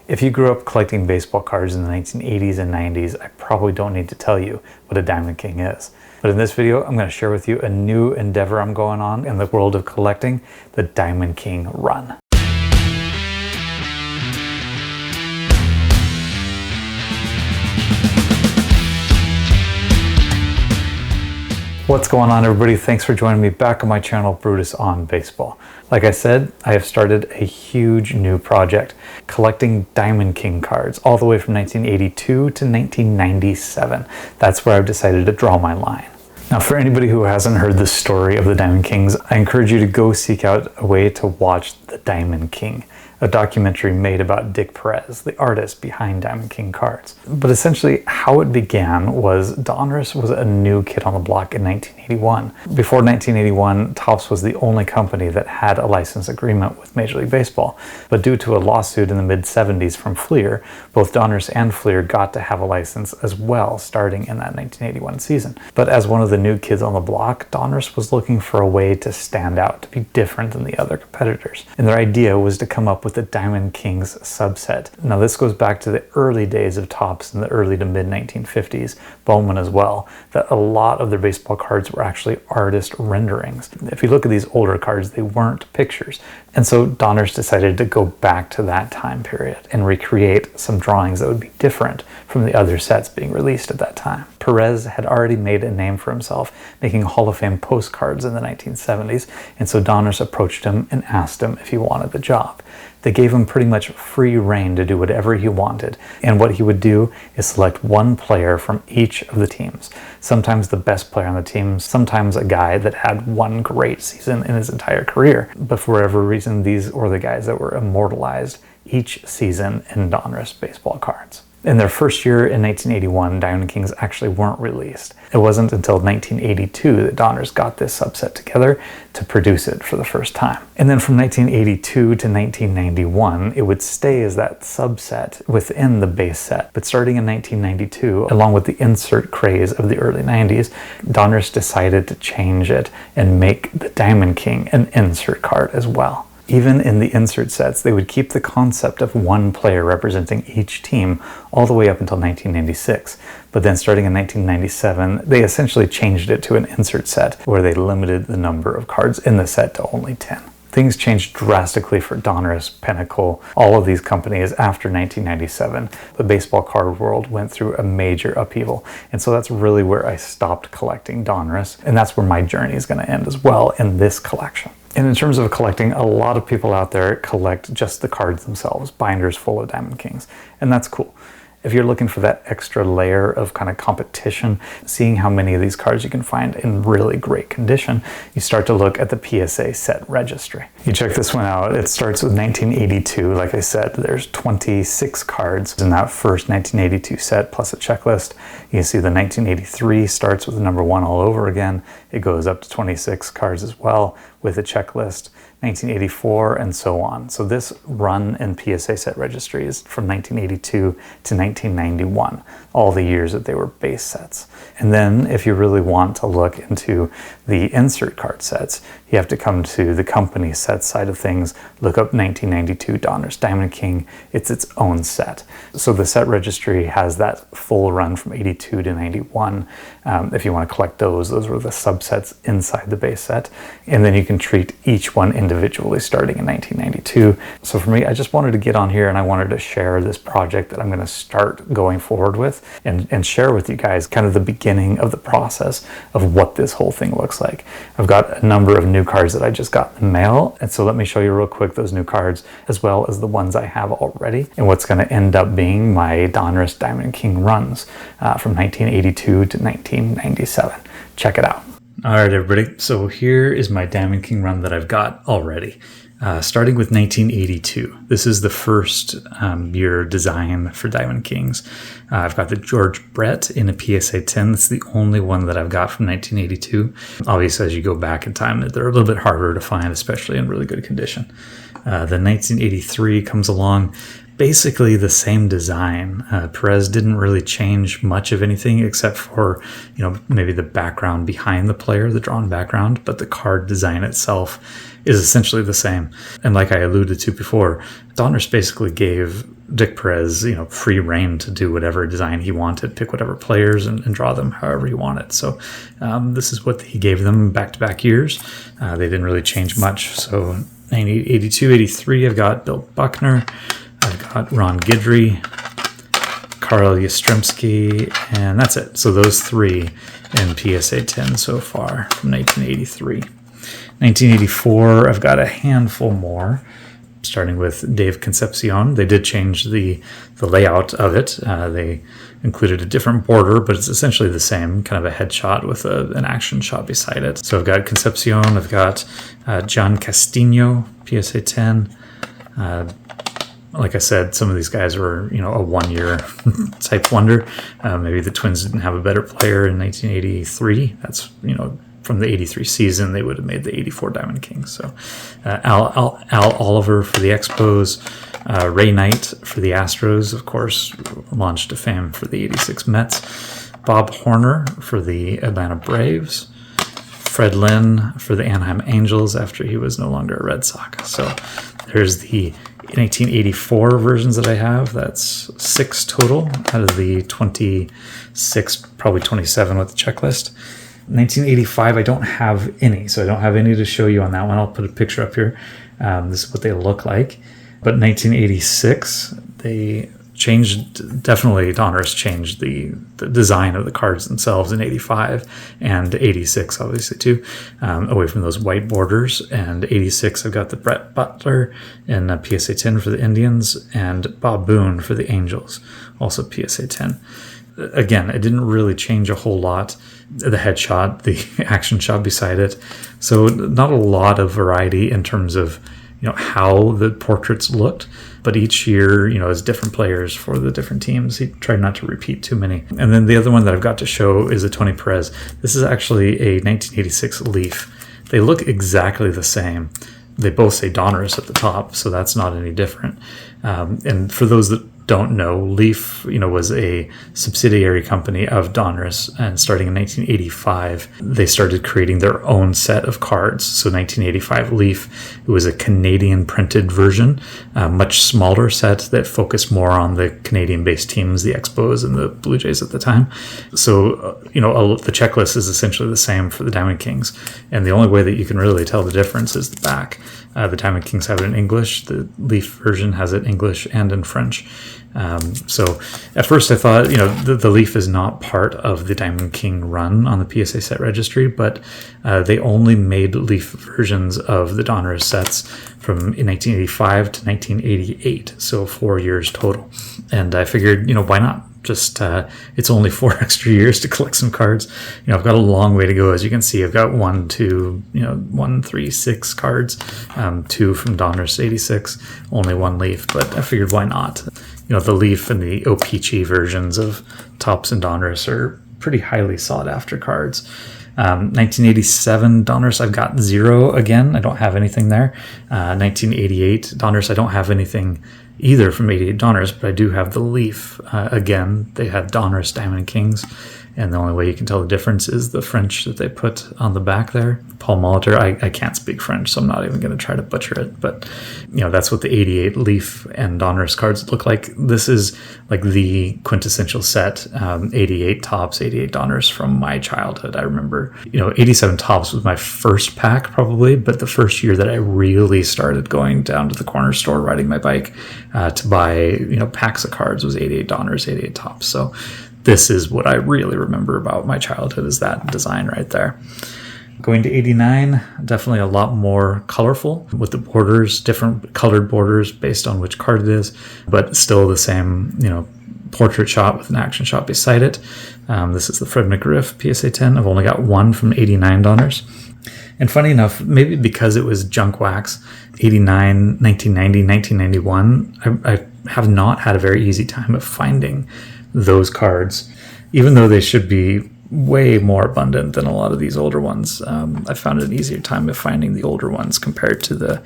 If you grew up collecting baseball cards in the 1980s and 90s, I probably don't need to tell you what a Diamond King is. But in this video, I'm going to share with you a new endeavor I'm going on in the world of collecting, the Diamond King run. What's going on, everybody? Thanks for joining me back on my channel, Brutus on Baseball. Like I said, I have started a huge new project, collecting Diamond King cards all the way from 1982 to 1997. That's where I've decided to draw my line. Now, for anybody who hasn't heard the story of the Diamond Kings, I encourage you to go seek out a way to watch The Diamond King, a documentary made about Dick Perez, the artist behind Diamond King cards. But essentially, how it began was Donruss was a new kid on the block in 1981. Before 1981, Topps was the only company that had a license agreement with Major League Baseball. But due to a lawsuit in the mid-70s from Fleer, both Donruss and Fleer got to have a license as well, starting in that 1981 season. But as one of the new kids on the block, Donruss was looking for a way to stand out, to be different than the other competitors. And their idea was to come up with the Diamond Kings subset. Now, this goes back to the early days of Topps in the early to mid 1950s, Bowman as well, that a lot of their baseball cards were actually artist renderings. If you look at these older cards, they weren't pictures. And so Donruss decided to go back to that time period and recreate some drawings that would be different from the other sets being released at that time. Perez had already made a name for himself, making Hall of Fame postcards in the 1970s, and so Donruss approached him and asked him if he wanted the job. They gave him pretty much free rein to do whatever he wanted, and what he would do is select one player from each of the teams. Sometimes the best player on the team, sometimes a guy that had one great season in his entire career. But for whatever reason, these were the guys that were immortalized each season in Donruss baseball cards. In their first year in 1981, Diamond Kings actually weren't released. It wasn't until 1982 that Donruss got this subset together to produce it for the first time. And then from 1982 to 1991, it would stay as that subset within the base set. But starting in 1992, along with the insert craze of the early 90s, Donruss decided to change it and make the Diamond King an insert card as well. Even in the insert sets, they would keep the concept of one player representing each team all the way up until 1996. But then starting in 1997, they essentially changed it to an insert set where they limited the number of cards in the set to only 10. Things changed drastically for Donruss, Pinnacle, all of these companies after 1997. The baseball card world went through a major upheaval. And so that's really where I stopped collecting Donruss. And that's where my journey is going to end as well in this collection. And in terms of collecting, a lot of people out there collect just the cards themselves, binders full of Diamond Kings, and that's cool. If you're looking for that extra layer of kind of competition, seeing how many of these cards you can find in really great condition, you start to look at the PSA Set Registry. You check this one out. It starts with 1982. Like I said, there's 26 cards in that first 1982 set plus a checklist. You can see the 1983 starts with the number 1 all over again. It goes up to 26 cards as well with a checklist. 1984 and so on. So this run in PSA Set Registry is from 1982 to 1991, all the years that they were base sets. And then if you really want to look into the insert card sets, you have to come to the company set side of things, look up 1992 Donruss Diamond King. It's its own set. So the set registry has that full run from 82 to 91. If you want to collect those were the subsets inside the base set. And then you can treat each one individually starting in 1992. So for me, I just wanted to get on here and I wanted to share this project that I'm going to start going forward with and share with you guys kind of the beginning of the process of what this whole thing looks like. I've got a number of new cards that I just got in the mail, and so let me show you real quick those new cards as well as the ones I have already and what's going to end up being my Donruss Diamond King runs from 1982 to 1997. Check it out. All right, everybody. So here is my Diamond King run that I've got already. Starting with 1982. This is the first year design for Diamond Kings. I've got the George Brett in a PSA 10. That's the only one that I've got from 1982. Obviously, as you go back in time, they're a little bit harder to find, especially in really good condition. The 1983 comes along. Basically the same design. Perez didn't really change much of anything except for, maybe the background behind the player, the drawn background, but the card design itself is essentially the same. And like I alluded to before, Donruss basically gave Dick Perez, free reign to do whatever design he wanted, pick whatever players and draw them however he wanted. So this is what he gave them back-to-back years. They didn't really change much. So 82, 83, I've got Bill Buckner, I've got Ron Guidry, Carl Yastrzemski, and that's it. So those three in PSA 10 so far from 1983. 1984, I've got a handful more, starting with Dave Concepcion. They did change the layout of it. They included a different border, but it's essentially the same, kind of a headshot with an action shot beside it. So I've got Concepcion, I've got John Castillo, PSA 10. Like I said, some of these guys were, a one-year type wonder. Maybe the Twins didn't have a better player in 1983. That's, from the 83 season, they would have made the 84 Diamond Kings. So Al Oliver for the Expos, Ray Knight for the Astros, of course, launched to fame for the 86 Mets, Bob Horner for the Atlanta Braves, Fred Lynn for the Anaheim Angels after he was no longer a Red Sox. So there's the 1984 versions that I have. That's 6 total out of the 26, probably 27 with the checklist. 1985, I don't have any, so I don't have any to show you on that one. I'll put a picture up here. This is what they look like. But 1986, they changed, definitely Donruss changed the design of the cards themselves in 85 and 86, obviously, too, away from those white borders. And 86, I've got the Brett Butler in PSA 10 for the Indians and Bob Boone for the Angels, also PSA 10. Again, it didn't really change a whole lot. The headshot, the action shot beside it. So not a lot of variety in terms of, how the portraits looked. But each year, as different players for the different teams, he tried not to repeat too many. And then the other one that I've got to show is a Tony Perez. This is actually a 1986 Leaf. They look exactly the same. They both say Donruss at the top, so that's not any different. And for those that don't know, Leaf, was a subsidiary company of Donruss, and starting in 1985, they started creating their own set of cards. So 1985 Leaf, it was a Canadian printed version, a much smaller set that focused more on the Canadian-based teams, the Expos and the Blue Jays at the time. So, the checklist is essentially the same for the Diamond Kings, and the only way that you can really tell the difference is the back. The Diamond Kings have it in English. The Leaf version has it in English and in French. So at first I thought, the Leaf is not part of the Diamond King run on the PSA Set Registry, but they only made Leaf versions of the Donruss sets from 1985 to 1988, so 4 years total. And I figured, why not? Just it's only 4 extra years to collect some cards. I've got a long way to go. As you can see, I've got 1, 3, 6 cards, 2 from Donruss 86, only 1 Leaf, but I figured why not? The Leaf and the O-Pee-Chee versions of Topps and Donruss are pretty highly sought after cards. 1987 Donruss, I've got 0 again. I don't have anything there. 1988 Donruss, I don't have anything either from 88 Donruss, but I do have the Leaf. Again, they had Donruss Diamond Kings, and the only way you can tell the difference is the French that they put on the back there. Paul Molitor, I can't speak French, so I'm not even going to try to butcher it, but that's what the 88 Leaf and Donruss cards look like. This is like the quintessential set, 88 Topps, 88 Donruss from my childhood. I remember, 87 Topps was my first pack probably, but the first year that I really started going down to the corner store riding my bike to buy, packs of cards was 88 Donruss, 88 Topps. So this is what I really remember about my childhood, is that design right there. Going to 89, definitely a lot more colorful with the borders, different colored borders based on which card it is, but still the same, portrait shot with an action shot beside it. This is the Fred McGriff PSA 10. I've only got 1 from 89 Donruss. And funny enough, maybe because it was junk wax, 89, 1990, 1991, I have not had a very easy time of finding those cards, even though they should be way more abundant than a lot of these older ones. I found an easier time of finding the older ones compared to the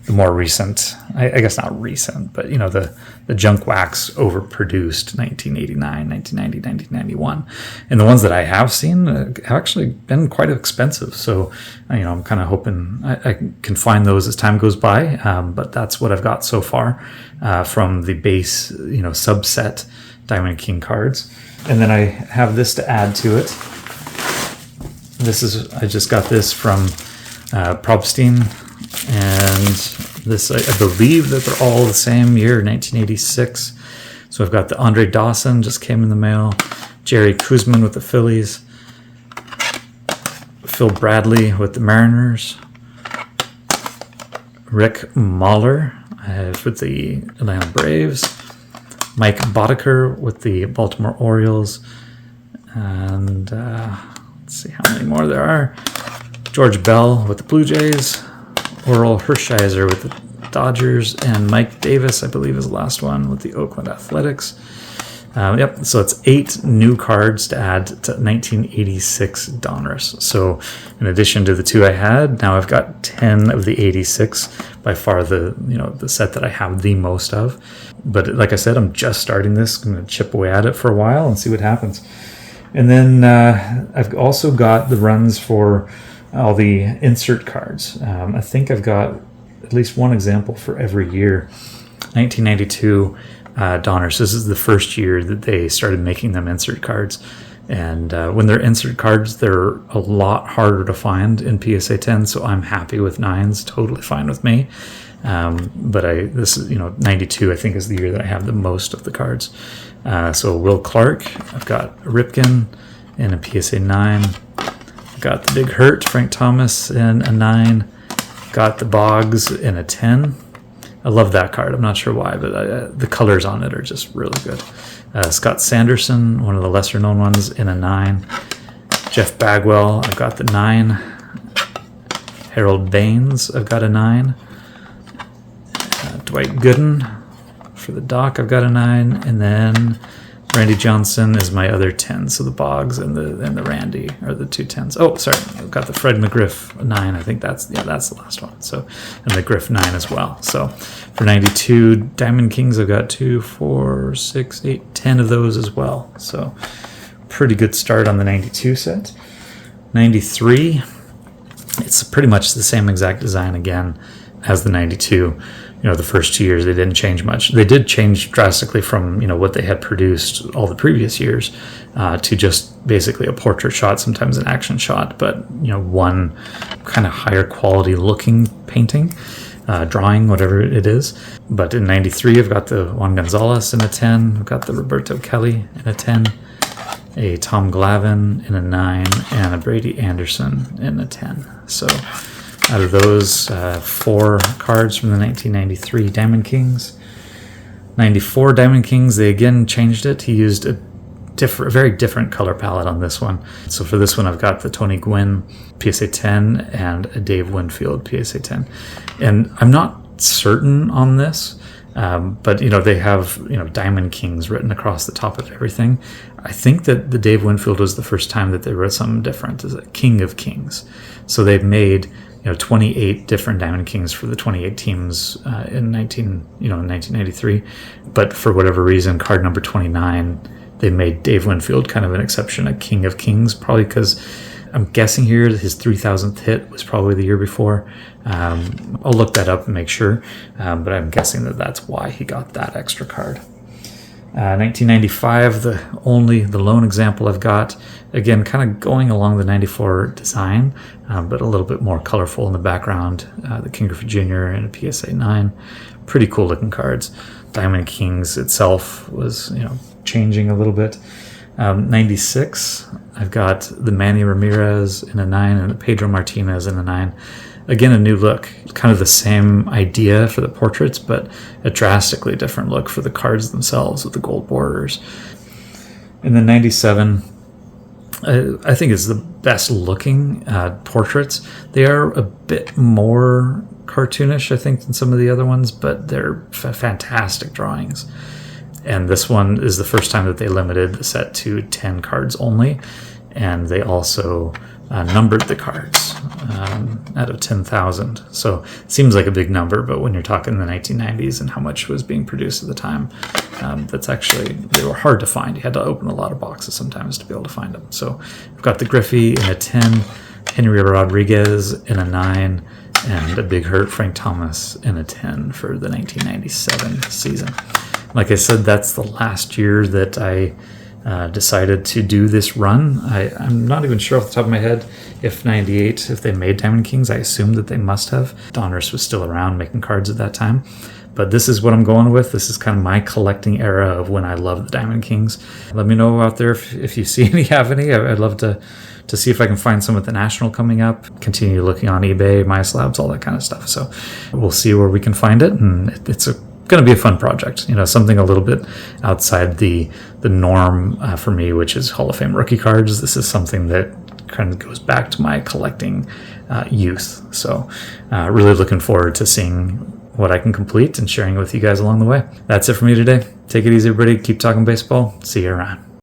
the more recent, I guess not recent, but the junk wax overproduced 1989, 1990, 1991. And the ones that I have seen have actually been quite expensive. So, I'm kind of hoping I can find those as time goes by. But that's what I've got so far from the base, subset Diamond King cards. And then I have this to add to it. I just got this from Probstein, and this, I believe that they're all the same year, 1986. So I've got the Andre Dawson, just came in the mail, Jerry Kuzman with the Phillies, Phil Bradley with the Mariners, Rick Mahler with the Atlanta Braves, Mike Boddicker with the Baltimore Orioles, and let's see how many more there are. George Bell with the Blue Jays, Oral Hershiser with the Dodgers, and Mike Davis, I believe, is the last one with the Oakland Athletics. Yep, so it's 8 new cards to add to 1986 Donruss. So in addition to the 2 I had, now I've got 10 of the 86, by far the set that I have the most of. But like I said, I'm just starting this. I'm going to chip away at it for a while and see what happens. And then I've also got the runs for all the insert cards. I think I've got at least one example for every year. 1992 Donruss. This is the first year that they started making them insert cards. And when they're insert cards, they're a lot harder to find in PSA 10, so I'm happy with 9s, totally fine with me. But this is, 92, I think, is the year that I have the most of the cards. So Will Clark, I've got Ripken in a PSA 9. Got the Big Hurt, Frank Thomas in a 9. Got the Boggs in a 10. I love that card. I'm not sure why, but the colors on it are just really good. Scott Sanderson, one of the lesser known ones, in a 9. Jeff Bagwell, I've got the 9. Harold Baines, I've got a 9. Dwight Gooden for the Doc, I've got a 9. And then Randy Johnson is my other 10. So the Boggs and the Randy are the 2 10s. Oh, sorry, I've got the Fred McGriff 9. I think that's the last one. So, and the Griff 9 as well. So for 92 Diamond Kings, I've got 2, 4, 6, 8, 10 of those as well. So pretty good start on the 92 set. 93, it's pretty much the same exact design again as the 92. The first 2 years, they didn't change much. They did change drastically from, what they had produced all the previous years to just basically a portrait shot, sometimes an action shot, but, one kind of higher quality looking painting, drawing, whatever it is. But in 93, I've got the Juan Gonzalez in a 10. I've got the Roberto Kelly in a 10, a Tom Glavine in a 9, and a Brady Anderson in a 10. So out of those 4 cards from the 1993 Diamond Kings. 94 Diamond Kings, they again changed it. He used a very different color palette on this one. So for this one, I've got the Tony Gwynn PSA 10 and a Dave Winfield PSA 10. And I'm not certain on this, but they have Diamond Kings written across the top of everything. I think that the Dave Winfield was the first time that they wrote something different, as a King of Kings. So they've made 28 different Diamond Kings for the 28 teams in 1993. But for whatever reason, card number 29, they made Dave Winfield kind of an exception, a King of Kings, probably because I'm guessing here that his 3,000th hit was probably the year before. I'll look that up and make sure, but I'm guessing that that's why he got that extra card. 1995, the lone example I've got, again, kind of going along the 94 design, but a little bit more colorful in the background. The King Griffey Jr. and a PSA 9. Pretty cool looking cards. Diamond Kings itself was, changing a little bit. 96, I've got the Manny Ramirez in a 9 and the Pedro Martinez in a 9. Again, a new look, kind of the same idea for the portraits, but a drastically different look for the cards themselves with the gold borders. And then 97, I think is the best looking portraits. They are a bit more cartoonish, I think, than some of the other ones, but they're fantastic drawings. And this one is the first time that they limited the set to 10 cards only, and they also numbered the cards. out of 10,000. So it seems like a big number, but when you're talking the 1990s and how much was being produced at the time, that's actually, they were hard to find. You had to open a lot of boxes sometimes to be able to find them. So I've got the Griffey in a 10, Henry Rodriguez in a 9, and a Big Hurt Frank Thomas in a 10 for the 1997 season. Like I said, that's the last year that I decided to do this run. I'm not even sure off the top of my head if 98, if they made Diamond Kings. I assumed that they must have. Donruss was still around making cards at that time. But this is what I'm going with. This is kind of my collecting era of when I love the Diamond Kings. Let me know out there if you see any, have any. I'd love to see if I can find some at the National coming up. Continue looking on eBay, MySlabs, all that kind of stuff. So we'll see where we can find it. And it's going to be a fun project, something a little bit outside the norm for me, which is Hall of Fame rookie cards. This is something that kind of goes back to my collecting youth. So really looking forward to seeing what I can complete and sharing it with you guys along the way. That's it for me today. Take it easy, everybody. Keep talking baseball. See you around.